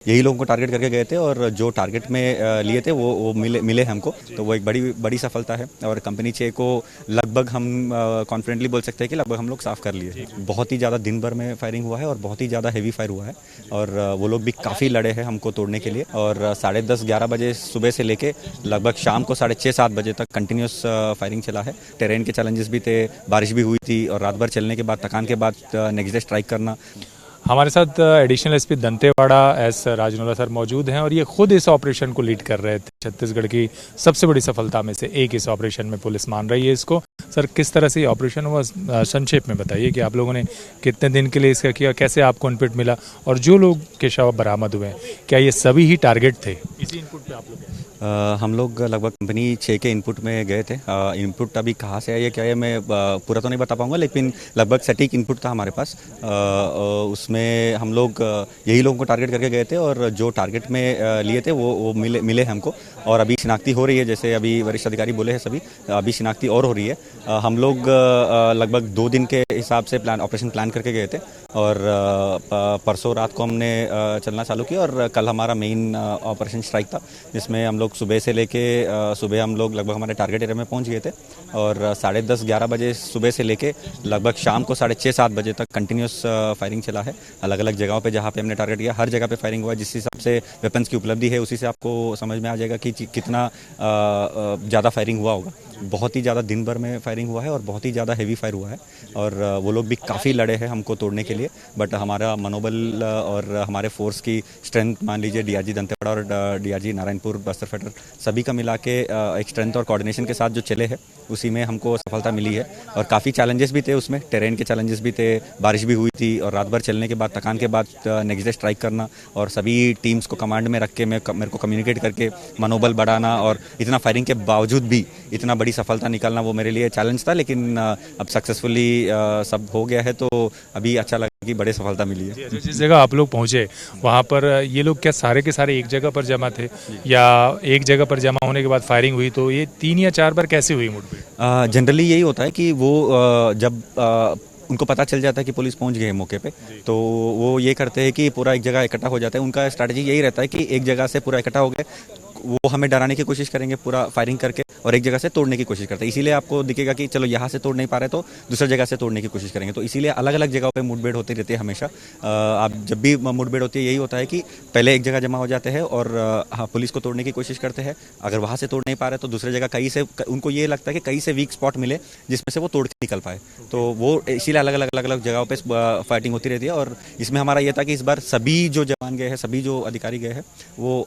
यही लोगों को टारगेट करके गए थे और जो टारगेट में लिए थे वो मिले हमको, तो वो एक बड़ी बड़ी सफलता है। और कंपनी 6 को लगभग हम कॉन्फिडेंटली बोल सकते हैं कि लगभग हम लोग साफ कर लिए। बहुत ही ज़्यादा दिन भर में फायरिंग हुआ है और बहुत ही ज़्यादा हेवी फायर हुआ है और वो लोग भी काफ़ी लड़े हैं हमको तोड़ने के लिए। और 10:30-11 बजे सुबह से लेके लगभग शाम को 6:30-7 बजे तक कंटिन्यूस फायरिंग चला है। टेरेन के चैलेंजेस भी थे, बारिश भी हुई थी और रात भर चलने के बाद थकान के बाद नेक्स्ट डे स्ट्राइक करना। हमारे साथ additional SP Dantewada S Rajnola sir मौजूद हैं और ये खुद इस ऑपरेशन को लीड कर रहे थे। छत्तीसगढ़ की सबसे बड़ी सफलता में से एक इस ऑपरेशन में पुलिस मान रही है इसको। सर, किस तरह से ये ऑपरेशन हुआ, संक्षेप में बताइए कि आप लोगों ने कितने दिन के लिए इसका किया, कैसे आपको इनपुट मिला और जो लोग के शव बरामद हुए हैं क्या ये सभी ही टारगेट थे? इसी इनपुट पे आप लोग हम लोग लगभग कंपनी 6 के इनपुट में गए थे। इनपुट अभी कहाँ से है ये क्या है मैं पूरा तो नहीं बता पाऊंगा, लेकिन लगभग सटीक इनपुट था हमारे पास। उसमें हम लोग यही लोगों को टारगेट करके गए थे और जो टारगेट में लिए थे वो मिले हमको। और अभी शिनाख्ती हो रही है, जैसे अभी वरिष्ठ अधिकारी बोले हैं सभी, अभी शिनाख्ती और हो रही है। हम लोग लगभग 2 दिन के हिसाब से ऑपरेशन प्लान करके गए थे और परसों रात को हमने चलना चालू किया और कल हमारा मेन ऑपरेशन स्ट्राइक था, जिसमें हम लोग सुबह से लेके सुबह हम लोग लगभग हमारे टारगेट एरिया में पहुंच गए थे और 10:30-11 बजे सुबह से लेके लगभग शाम को 6:30-7 बजे तक कंटिन्यूस फायरिंग चला है। अलग अलग जगहों पे जहाँ पे हमने टारगेट किया, हर जगह पे फायरिंग हुआ। जिस हिसाब से वेपन्स की उपलब्धि है उसी से आपको समझ में आ जाएगा कि कितना ज़्यादा फायरिंग हुआ होगा। बहुत ही ज़्यादा दिन भर में फायरिंग हुआ है और बहुत ही ज़्यादा हेवी फायर हुआ है और वो लोग भी काफ़ी लड़े हैं हमको तोड़ने के लिए। बट हमारा मनोबल और हमारे फोर्स की स्ट्रेंथ, मान लीजिए डीआरजी दंतेवाड़ा और डीआरजी नारायणपुर बस्तर फेडरल, सभी का मिला के एक स्ट्रेंथ और कोऑर्डिनेशन के साथ जो चले हैं उसी में हमको सफलता मिली है। और काफ़ी चैलेंजेस भी थे उसमें, टेरेन के चैलेंजेस भी थे, बारिश भी हुई थी और रात भर चलने के बाद थकान के बाद नेक्स्ट डे स्ट्राइक करना और सभी टीम्स को कमांड में रख के मेरे को कम्युनिकेट करके मनोबल बढ़ाना और इतना फायरिंग के बावजूद भी इतना बड़ी सफलता निकालना, वो मेरे लिए चैलेंज था। लेकिन अब सक्सेसफुली सब हो गया है, तो अभी अच्छा लगा कि बड़ी सफलता मिली है। जिस जगह आप लोग पहुंचे वहां पर ये लोग क्या सारे के सारे एक जगह पर जमा थे या एक जगह पर जमा होने के बाद फायरिंग हुई? तो ये 3 या 4 बार कैसे हुई मुठभेड़? जनरली यही होता है कि वो जब उनको पता चल जाता है कि पुलिस पहुंच गई है मौके पे, तो वो ये करते हैं कि पूरा एक जगह इकट्ठा हो जाता है। उनका स्ट्रैटेजी यही रहता है कि एक जगह से पूरा इकट्ठा हो गए, वो हमें डराने की कोशिश करेंगे पूरा फायरिंग करके और एक जगह से तोड़ने की कोशिश करते हैं। इसीलिए आपको दिखेगा कि चलो यहाँ से तोड़ नहीं पा रहे तो दूसरी जगह से तोड़ने की कोशिश करेंगे। तो इसीलिए अलग अलग जगहों पे मुठभेड़ होती रहती है हमेशा। आप जब भी मुठभेड़ होती है यही होता है कि पहले एक जगह जमा हो जाते हैं और पुलिस को तोड़ने की कोशिश करते हैं। अगर वहाँ से तोड़ नहीं पा रहे तो दूसरी जगह कहीं से उनको ये लगता है कि कहीं से वीक स्पॉट मिले जिसमें से वो तोड़ के निकल पाए, तो वो इसीलिए अलग अलग जगहों पर फाइटिंग होती रहती है। और इसमें हमारा ये था कि इस बार सभी जो जवान गए हैं, सभी जो अधिकारी गए हैं, वो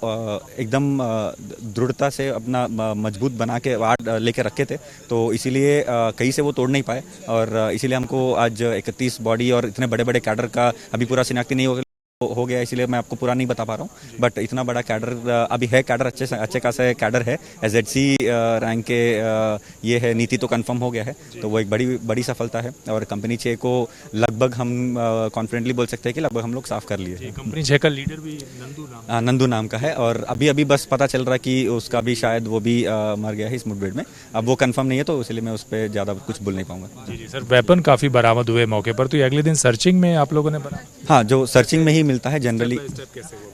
एकदम दृढ़ता से अपना मजबूत बना के वार्ड लेके रखे थे, तो इसीलिए कहीं से वो तोड़ नहीं पाए। और इसीलिए हमको आज 31 बॉडी और इतने बड़े बड़े कैडर का अभी पूरा शिनाख्ती नहीं हो गया, इसलिए मैं आपको पूरा नहीं बता पा रहा हूँ। बट इतना बड़ा कैडर अभी है, कैडर अच्छे खासा कैडर है। एसजेडसी रैंक के ये है, नीति तो कंफर्म हो गया है, तो वो एक बड़ी सफलता है। और कंपनी 6 को लगभग हम कॉन्फिडेंटली बोल सकते हैं कि लगभग हम लोग साफ कर लिए। कंपनी 6 का लीडर भी नंदू नाम का है और अभी बस पता चल रहा है कि उसका भी शायद वो भी मर गया है इस मुठभेड़ में। अब वो कंफर्म नहीं है, तो इसलिए मैं उस पर ज़्यादा कुछ बोल नहीं पाऊंगा। जी सर, वेपन काफ़ी बरामद हुए मौके पर, तो ये अगले दिन सर्चिंग में आप लोगों ने बना? हाँ, जो सर्चिंग में ही मिलता है जनरली।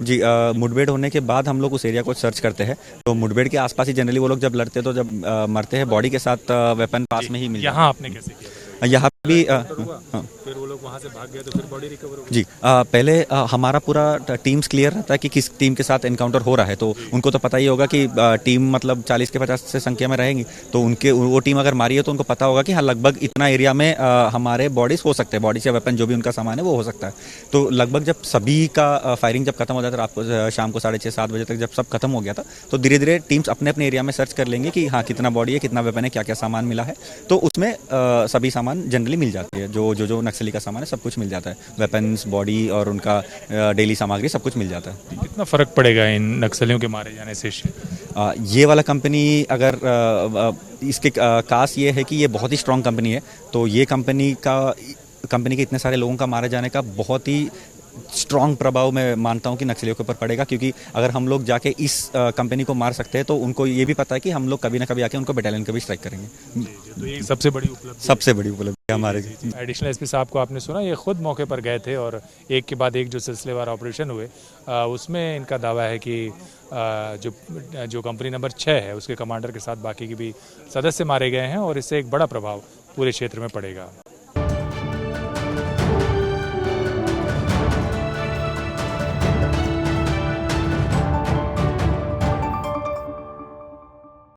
जी, मुठभेड़ होने के बाद हम लोग उस एरिया को सर्च करते हैं, तो मुठभेड़ के आसपास ही जनरली वो लोग जब लड़ते तो जब मरते हैं बॉडी के साथ वेपन पास में ही मिलता है। यहाँ आपने कैसे किया? यहाँ भी फिर वो लोग वहाँ से भाग गए तो फिर बॉडी रिकवर हो गई? जी, पहले हमारा पूरा टीम्स क्लियर रहता है कि किस टीम के साथ एनकाउंटर हो रहा है, तो उनको तो पता ही होगा कि टीम मतलब 40 के 50 से संख्या में रहेंगी, तो वो टीम अगर मारी है तो उनको पता होगा कि हाँ लगभग इतना एरिया में हमारे बॉडीज हो सकते हैं, बॉडी से वेपन जो भी उनका सामान है वो हो सकता है। तो लगभग जब सभी का फायरिंग जब खत्म हो जाता है, रात को शाम को 6:30-7 बजे तक जब सब खत्म हो गया था, तो धीरे धीरे टीम्स अपने अपने एरिया में सर्च कर लेंगे कि हाँ कितना बॉडी है, कितना वेपन है, क्या क्या सामान मिला है। तो उसमें सभी सामान जनरली मिल जाती है, जो नक्सली का सामान है सब कुछ मिल जाता है, वेपन्स, बॉडी और उनका डेली सामग्री सब कुछ मिल जाता है। कितना फर्क पड़ेगा इन नक्सलियों के मारे जाने से? ये वाला कंपनी अगर इसके खास ये है कि ये बहुत ही स्ट्रांग कंपनी है, तो ये कंपनी के इतने सारे लोगों का मारे जाने का बहुत ही स्ट्रॉन्ग प्रभाव मैं मानता हूं कि नक्सलियों के ऊपर पड़ेगा, क्योंकि अगर हम लोग जाके इस कंपनी को मार सकते हैं तो उनको ये भी पता है कि हम लोग कभी ना कभी आके उनको बटालियन का भी स्ट्राइक करेंगे। तो ये सबसे बड़ी उपलब्धि सबसे बड़ी उपलब्धि है हमारे। एडिशनल एसपी साहब को आपने सुना, ये खुद मौके पर गए थे और एक के बाद एक जो सिलसिलेवार ऑपरेशन हुए उसमें इनका दावा है कि जो कंपनी नंबर 6 है उसके कमांडर के साथ बाकी के भी सदस्य मारे गए हैं और इससे एक बड़ा प्रभाव पूरे क्षेत्र में पड़ेगा।